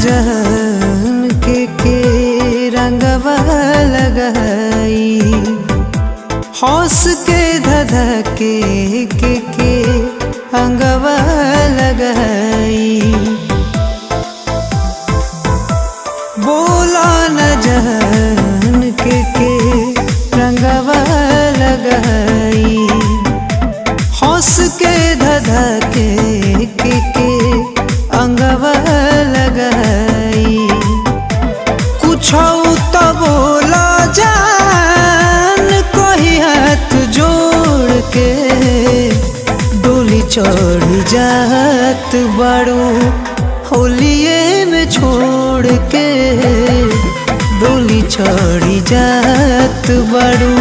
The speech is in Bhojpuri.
जहन के रंगवा लगाई, हौस के धधके के अंगवा लगाई। बोला न जहन के रंगवा लगाई, हौस के धधके के अंगवा लगाई। कुछ तो बोला जान कोई हाथ जोड़ के, डोली चढ़ जात बाड़ू होलिये में छोड़ के, डोली चढ़ जात बाड़ू।